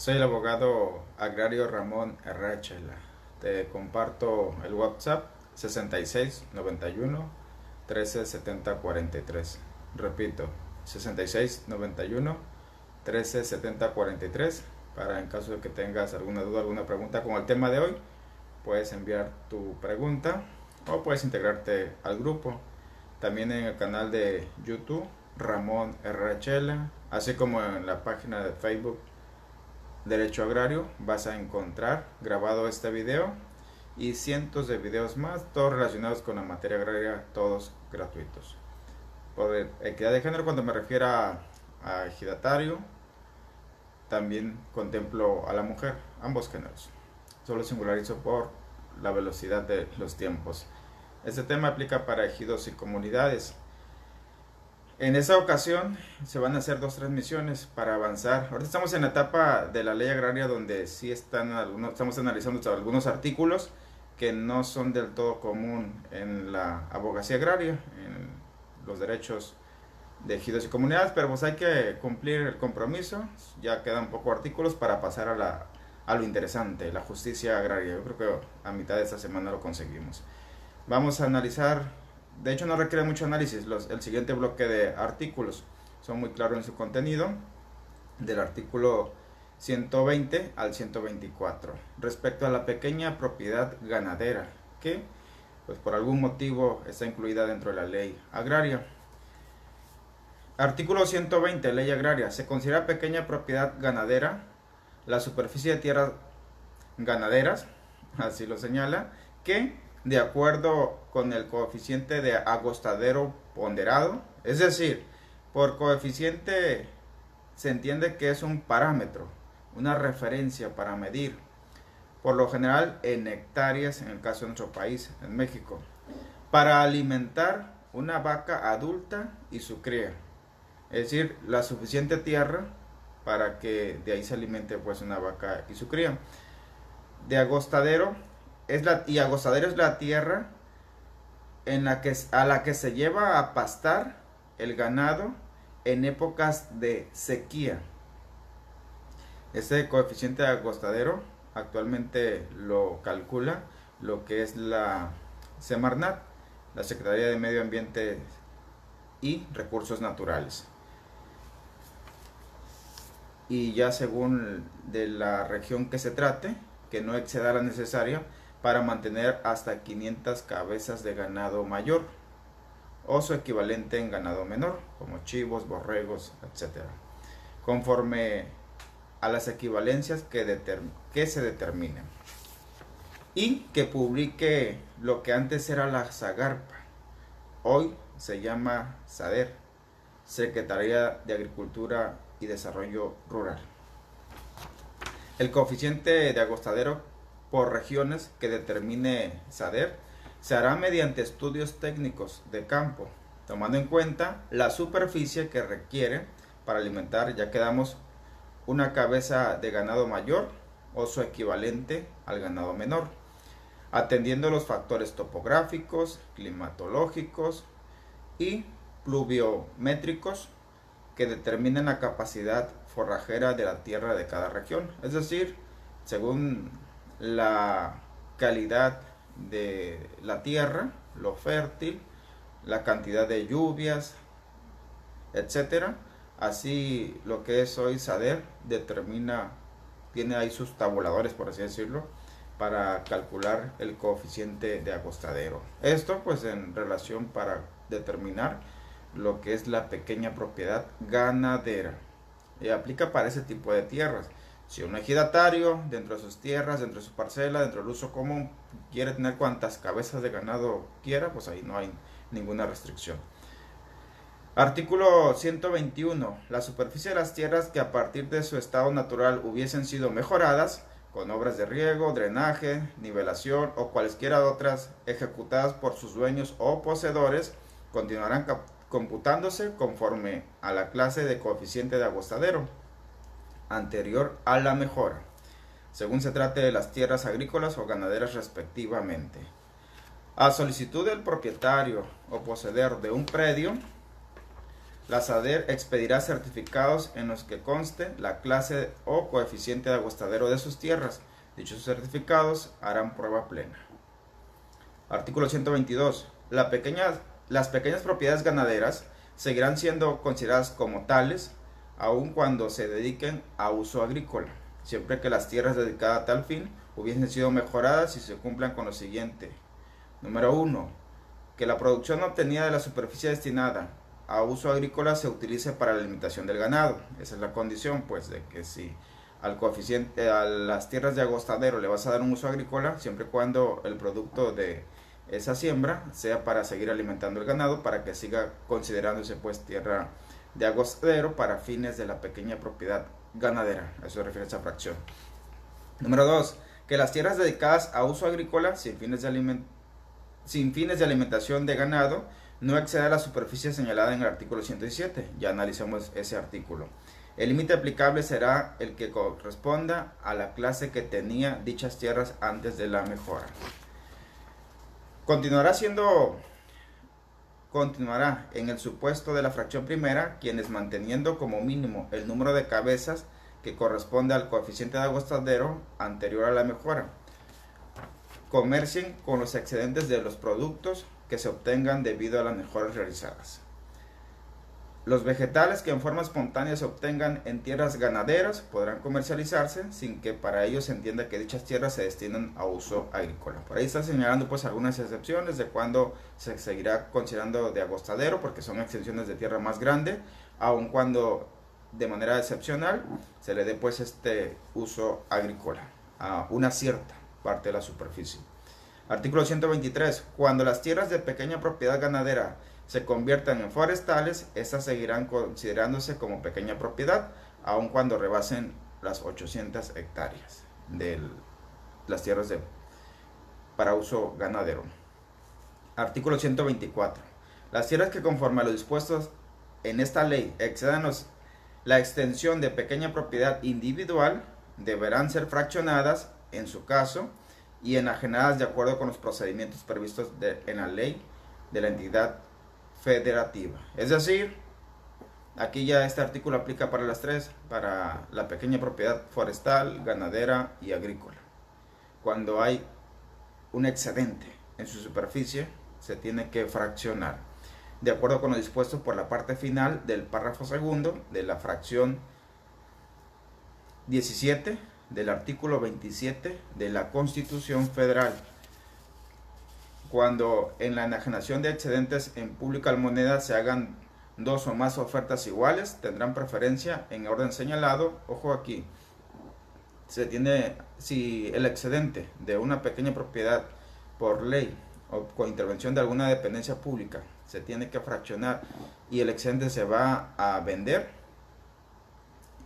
Soy el abogado agrario Ramón Herrachela. Te comparto el WhatsApp 66 91 13 70 43. Repito, 66 91 13 70 43. Para en caso de que tengas alguna duda, alguna pregunta con el tema de hoy, puedes enviar tu pregunta o puedes integrarte al grupo. También en el canal de YouTube Ramón Herrachela, así como en la página de Facebook Derecho Agrario, vas a encontrar grabado este video y cientos de videos más, todos relacionados con la materia agraria, todos gratuitos. Por equidad de género, cuando me refiero a ejidatario, también contemplo a la mujer, ambos géneros. Solo singularizo por la velocidad de los tiempos. Este tema aplica para ejidos y comunidades. En esta ocasión se van a hacer dos transmisiones para avanzar. Ahorita estamos en la etapa de la ley agraria donde sí estamos analizando algunos artículos que no son del todo común en la abogacía agraria, en los derechos de ejidos y comunidades, pero pues hay que cumplir el compromiso. Ya quedan pocos artículos para pasar a lo interesante, la justicia agraria. Yo creo que a mitad de esta semana lo conseguimos. Vamos a analizar, de hecho no requiere mucho análisis, el siguiente bloque de artículos son muy claros en su contenido, del artículo 120 al 124, respecto a la pequeña propiedad ganadera, que pues por algún motivo está incluida dentro de la ley agraria. Artículo 120, ley agraria. Se considera pequeña propiedad ganadera la superficie de tierras ganaderas, así lo señala, que de acuerdo con el coeficiente de agostadero ponderado, es decir, por coeficiente se entiende que es un parámetro, una referencia para medir, por lo general en hectáreas en el caso de nuestro país, en México, para alimentar una vaca adulta y su cría, es decir, la suficiente tierra para que de ahí se alimente pues una vaca y su cría. De agostadero agostadero es la tierra a la que se lleva a pastar el ganado en épocas de sequía. Ese coeficiente de agostadero actualmente lo calcula lo que es la Semarnat, la Secretaría de Medio Ambiente y Recursos Naturales. Y ya según de la región que se trate, que no exceda la necesaria para mantener hasta 500 cabezas de ganado mayor o su equivalente en ganado menor, como chivos, borregos, etc., conforme a las equivalencias que se determinen, y que publique lo que antes era la Zagarpa, hoy se llama SADER, Secretaría de Agricultura y Desarrollo Rural. El coeficiente de agostadero por regiones que determine SADER se hará mediante estudios técnicos de campo, tomando en cuenta la superficie que requiere para alimentar, ya quedamos, una cabeza de ganado mayor o su equivalente al ganado menor, atendiendo los factores topográficos, climatológicos y pluviométricos que determinan la capacidad forrajera de la tierra de cada región, es decir, según la calidad de la tierra, lo fértil, la cantidad de lluvias, etcétera. Así lo que es hoy SADER determina, tiene ahí sus tabuladores, por así decirlo, para calcular el coeficiente de agostadero. Esto pues en relación para determinar lo que es la pequeña propiedad ganadera. Y aplica para ese tipo de tierras. Si un ejidatario dentro de sus tierras, dentro de su parcela, dentro del uso común, quiere tener cuantas cabezas de ganado quiera, pues ahí no hay ninguna restricción. Artículo 121. La superficie de las tierras que a partir de su estado natural hubiesen sido mejoradas con obras de riego, drenaje, nivelación o cualesquiera otras ejecutadas por sus dueños o poseedores, continuarán computándose conforme a la clase de coeficiente de agostadero anterior a la mejora, según se trate de las tierras agrícolas o ganaderas respectivamente. A solicitud del propietario o poseedor de un predio, La SADER expedirá certificados en los que conste la clase o coeficiente de agostadero de sus tierras. Dichos certificados harán prueba plena. Artículo 122. Las pequeñas propiedades ganaderas seguirán siendo consideradas como tales, aun cuando se dediquen a uso agrícola, siempre que las tierras dedicadas a tal fin hubiesen sido mejoradas y se cumplan con lo siguiente. Número 1. Que la producción obtenida de la superficie destinada a uso agrícola se utilice para la alimentación del ganado. Esa es la condición, pues, de que si al coeficiente, a las tierras de agostadero le vas a dar un uso agrícola, siempre y cuando el producto de esa siembra sea para seguir alimentando el ganado, para que siga considerándose pues tierra de agostadero para fines de la pequeña propiedad ganadera. A eso se refiere esa fracción. Número 2. Que las tierras dedicadas a uso agrícola sin fines de alimentación de ganado no exceda la superficie señalada en el artículo 117. Ya analizamos ese artículo. El límite aplicable será el que corresponda a la clase que tenía dichas tierras antes de la mejora. Continuará en el supuesto de la fracción primera quienes, manteniendo como mínimo el número de cabezas que corresponde al coeficiente de agostadero anterior a la mejora, comercien con los excedentes de los productos que se obtengan debido a las mejoras realizadas. Los vegetales que en forma espontánea se obtengan en tierras ganaderas podrán comercializarse sin que para ello se entienda que dichas tierras se destinan a uso agrícola. Por ahí está señalando pues algunas excepciones de cuando se seguirá considerando de agostadero, porque son extensiones de tierra más grande, aun cuando de manera excepcional se le dé pues este uso agrícola a una cierta parte de la superficie. Artículo 123. Cuando las tierras de pequeña propiedad ganadera se conviertan en forestales, estas seguirán considerándose como pequeña propiedad, aun cuando rebasen las 800 hectáreas de las tierras para uso ganadero. Artículo 124. Las tierras que conforme a lo dispuesto en esta ley excedan la extensión de pequeña propiedad individual deberán ser fraccionadas en su caso y enajenadas de acuerdo con los procedimientos previstos en la ley de la entidad federativa. Es decir, aquí ya este artículo aplica para las tres, para la pequeña propiedad forestal, ganadera y agrícola. Cuando hay un excedente en su superficie, se tiene que fraccionar, de acuerdo con lo dispuesto por la parte final del párrafo segundo de la fracción 17 del artículo 27 de la Constitución Federal. Cuando en la enajenación de excedentes en pública moneda se hagan dos o más ofertas iguales, tendrán preferencia en orden señalado. Ojo aquí, si el excedente de una pequeña propiedad por ley o con intervención de alguna dependencia pública se tiene que fraccionar y el excedente se va a vender,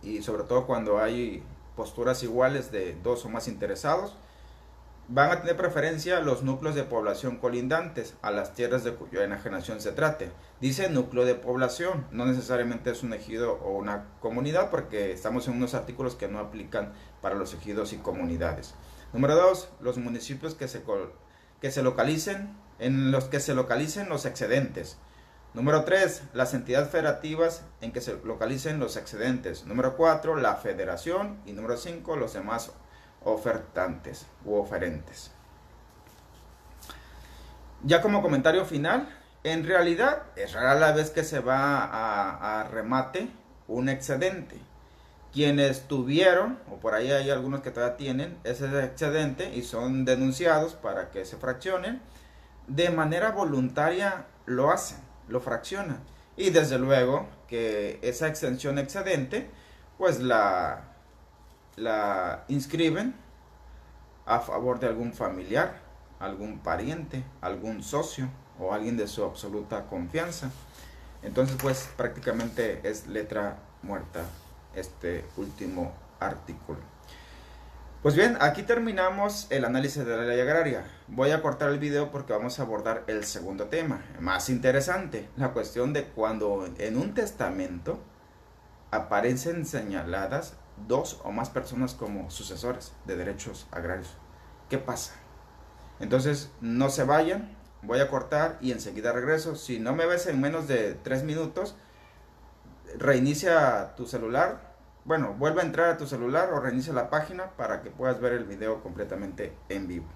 y sobre todo cuando hay posturas iguales de dos o más interesados, van a tener preferencia los núcleos de población colindantes a las tierras de cuya enajenación se trate. Dice núcleo de población, no necesariamente es un ejido o una comunidad, porque estamos en unos artículos que no aplican para los ejidos y comunidades. Número 2, los municipios en los que se localicen los excedentes. Número 3, las entidades federativas en que se localicen los excedentes. Número 4, la federación. Y número 5, los demás ofertantes u oferentes. Ya como comentario final, en realidad es rara la vez que se va a remate un excedente. Quienes tuvieron, o por ahí hay algunos que todavía tienen ese excedente y son denunciados para que se fraccionen, de manera voluntaria lo hacen, lo fraccionan, y desde luego que esa extensión excedente pues la inscriben a favor de algún familiar, algún pariente, algún socio o alguien de su absoluta confianza. Entonces pues prácticamente es letra muerta este último artículo. Pues bien, aquí terminamos el análisis de la ley agraria. Voy a cortar el video porque vamos a abordar el segundo tema, más interesante, la cuestión de cuando en un testamento aparecen señaladas dos o más personas como sucesores de derechos agrarios. ¿Qué pasa? Entonces no se vayan, voy a cortar y enseguida regreso. Si no me ves en menos de 3 minutos, reinicia tu celular. Bueno, vuelve a entrar a tu celular o reinicia la página para que puedas ver el video completamente en vivo.